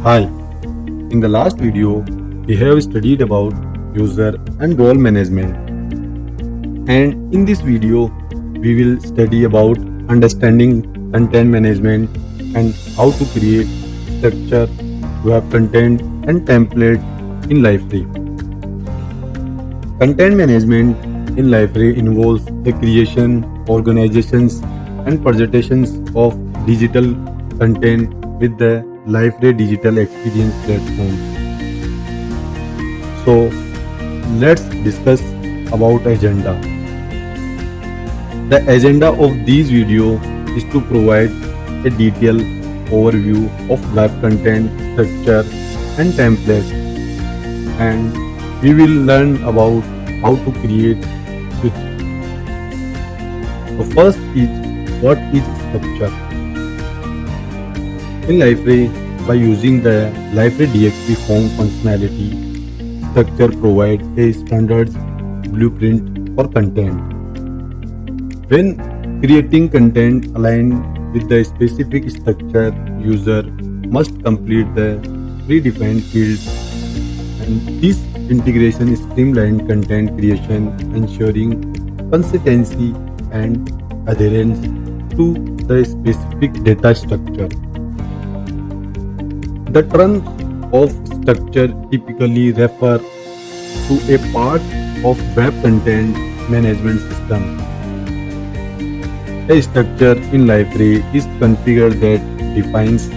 Hi, in the last video, we have studied about user and role management. And in this video, we will study about understanding content management and how to create structure, web content and template in Liferay. Content management in Liferay involves the creation, organizations and presentations of digital content with the Liferay Digital Experience platform. So let's discuss about agenda. The agenda of this video is to provide a detailed overview of web content, structure and templates, and we will learn about how to create it. So first is, what is structure? In Liferay, by using the Liferay DXP form functionality, structure provides a standard blueprint for content. When creating content aligned with the specific structure, user must complete the predefined fields, and this integration streamlines content creation, ensuring consistency and adherence to the specific data structure. The term of structure typically refer to a part of web content management system. A structure in Liferay is configured that defines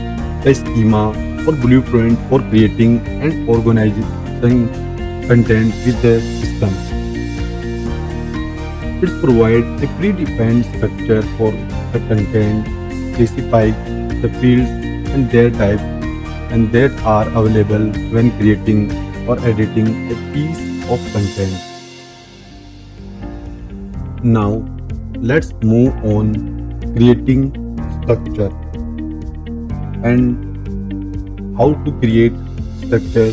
the schema or blueprint for creating and organizing content with the system. It provides a predefined structure for the content, specify the fields and their types and that are available when creating or editing a piece of content. Now let's move on creating structure and how to create structure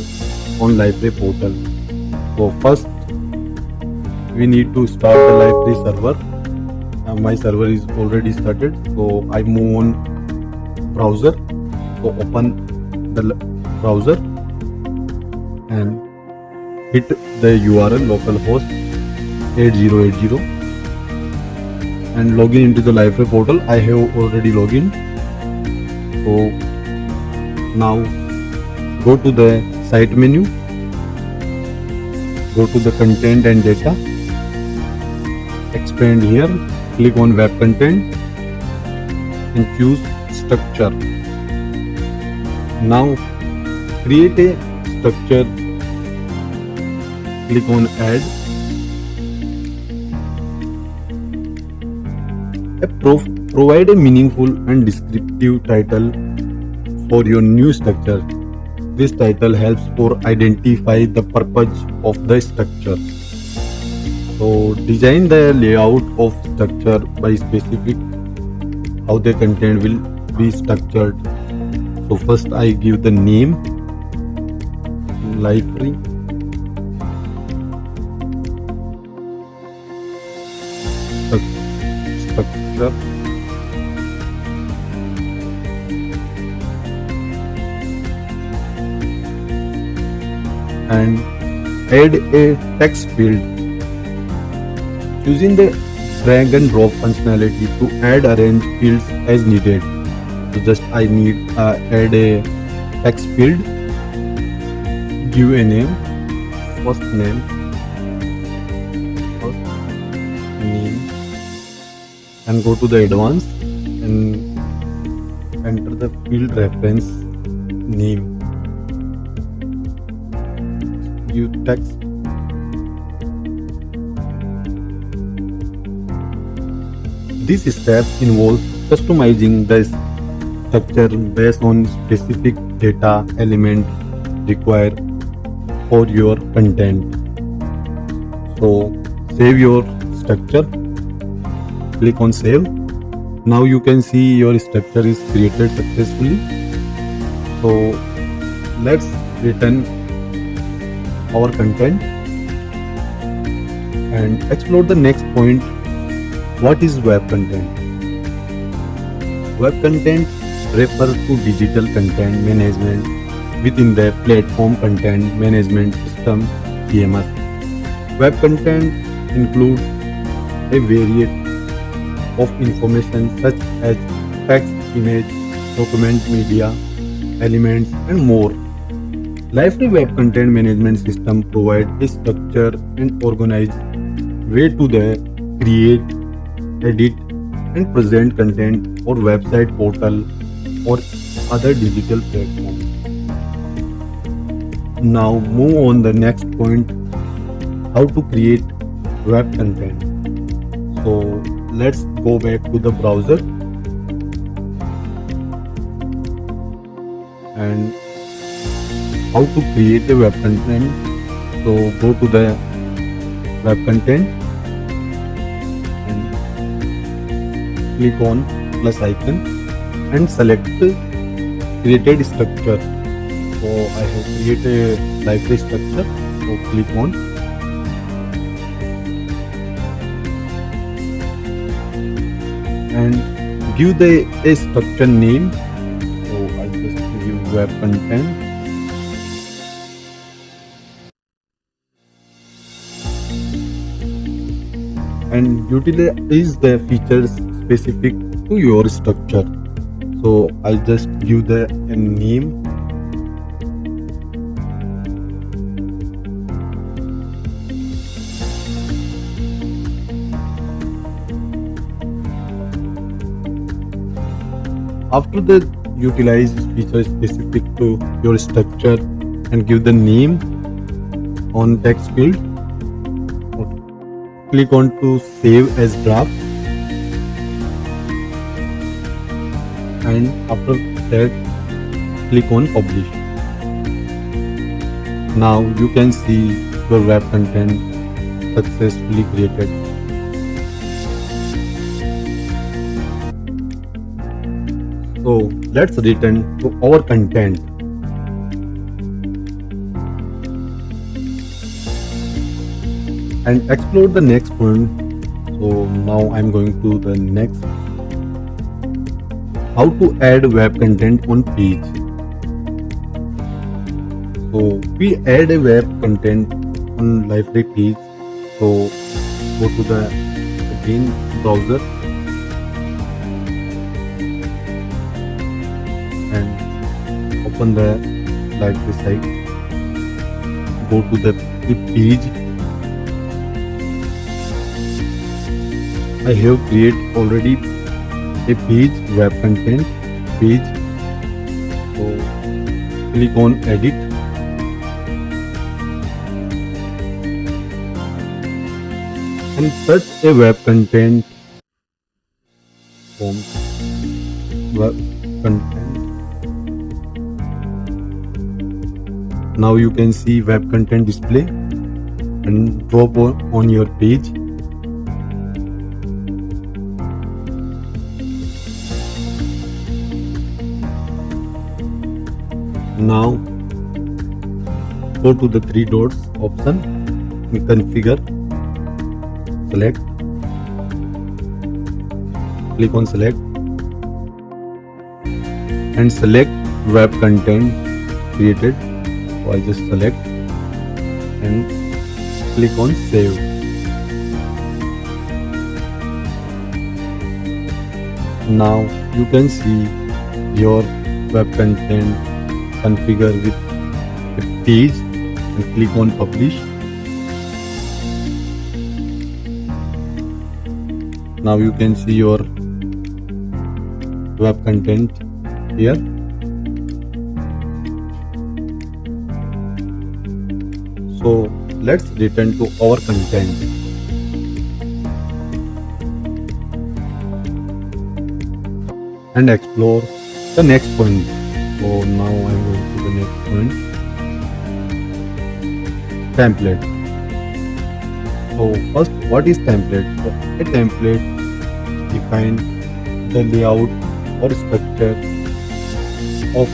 on Liferay portal. So first we need to start the Liferay server. My server is already started, so I move on browser. So open the browser and hit the URL localhost 8080 and login into the Liferay portal. I have already logged in. So now go to the site menu, go to the content and data, expand here, click on web content and choose structure. Now create a structure, click on add. Provide a meaningful and descriptive title for your new structure. This title helps for identify the purpose of the structure. So design the layout of structure by specific how the content will be structured. So first I give the name, Liferay, structure, and add a text field. Using the drag and drop functionality to add arrange fields as needed. So just I need add a text field, give a name, first name, and go to the advanced and enter the field reference name. Give text. This step involves customizing the structure based on specific data element required for your content. So save your structure, click on save. Now you can see your structure is created successfully. So let's return our content and explore the next point. What is web content? Web content refers to digital content management within the Platform Content Management System (PMS). Web content includes a variety of information such as text, image, document, media, elements, and more. Library Web Content Management System provides a structured and organized way to the create, edit, and present content or website portal or other digital platform. Now move on the next point, how to create web content. So let's go back to the browser and how to create a web content. So go to the web content and click on plus icon and select created structure. So I have created a library structure, so click on and give the a structure name. So I just give web content and utilize the features specific to your structure. So I'll just give the a name. After the utilize feature specific to your structure and give the name on text field, click on to save as draft and after that click on publish. Now you can see your web content successfully created. So let's return to our content. And explore the next point. So now I'm going to the next, how to add web content on page. So we add a web content on library page. So go to the again browser and open the library site. Go to the page. I have created already a page, web content page. So click on edit and search a web content form. Web content. Now you can see web content display and drop on your page. Now go to the three dots option and configure, select, click on select and select web content created. So I just select and click on save. Now you can see your web content configure with a page and click on publish. Now you can see your web content here. So let's return to our content. And explore the next point. So now I'm going to the next point. Template. So first, what is template? So a template defines the layout or structure of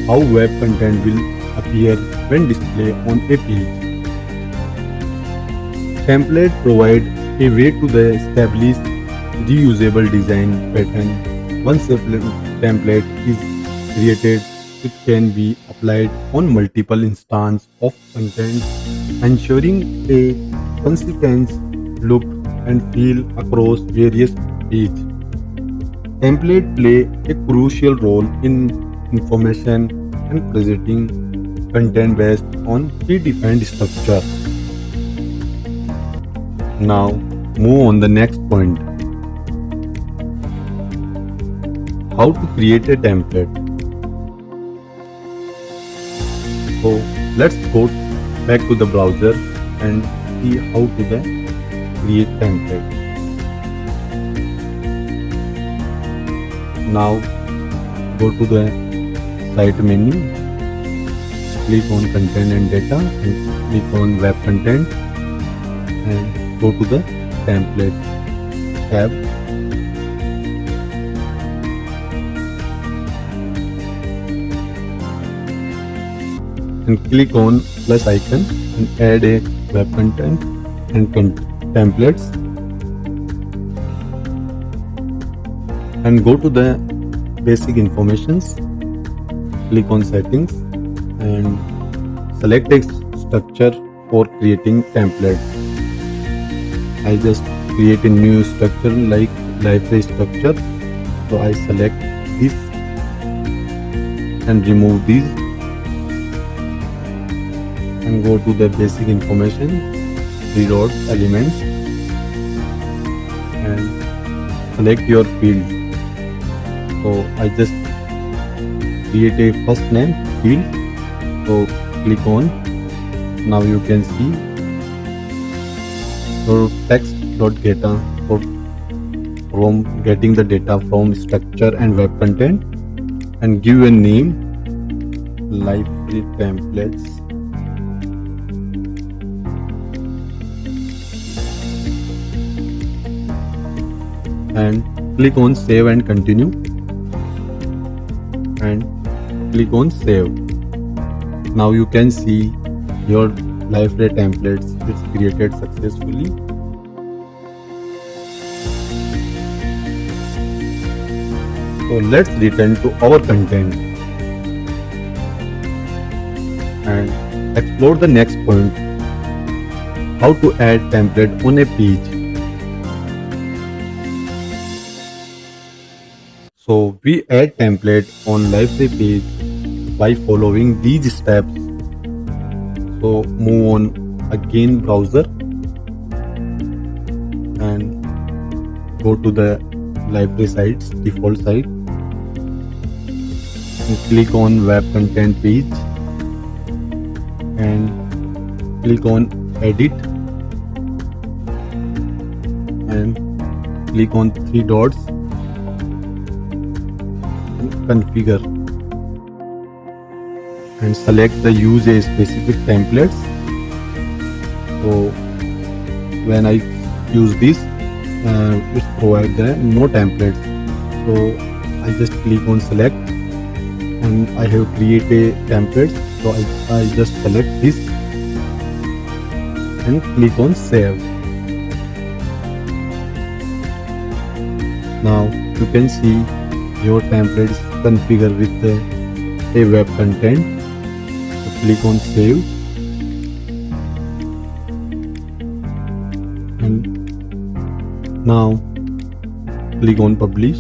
how web content will appear when displayed on a page. Template provide a way to establish reusable design pattern. Once a template is created, it can be applied on multiple instances of content, ensuring a consistent look and feel across various pages. Templates play a crucial role in information and presenting content based on predefined structure. Now, move on the next point. How to create a template. So let's go back to the browser and see how to create template. Now go to the site menu, click on content and data and click on web content and go to the template tab. And click on plus icon and add a web content and templates and go to the basic informations, click on settings and select a structure for creating template. I just create a new structure like library structure, so I select this and remove these and go to the basic information, 3 dots, elements and select your field. So I just create a first name field, so click on. Now you can see your text.data from getting the data from structure and web content and give a name, library templates. And click on save and continue and click on save. Now you can see your library templates is created successfully. So let's return to our content and explore the next point, how to add template on a page. So we add template on library page by following these steps. So move on again browser and go to the library sites default site and click on web content page and click on edit and click on 3 dots and configure and select the use a specific templates. So when I use this, it's provide the no templates. So I just click on select and I have created a template. So I just select this and click on save. Now you can see your template is configured with a web content. So click on save and now click on publish.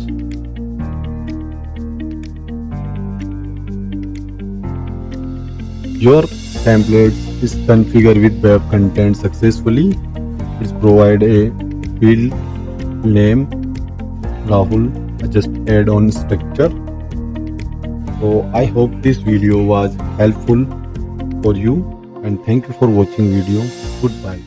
Your template is configured with web content successfully. It's provide a field name Rahul. I just add on structure. So I hope this video was helpful for you and thank you for watching video. Goodbye.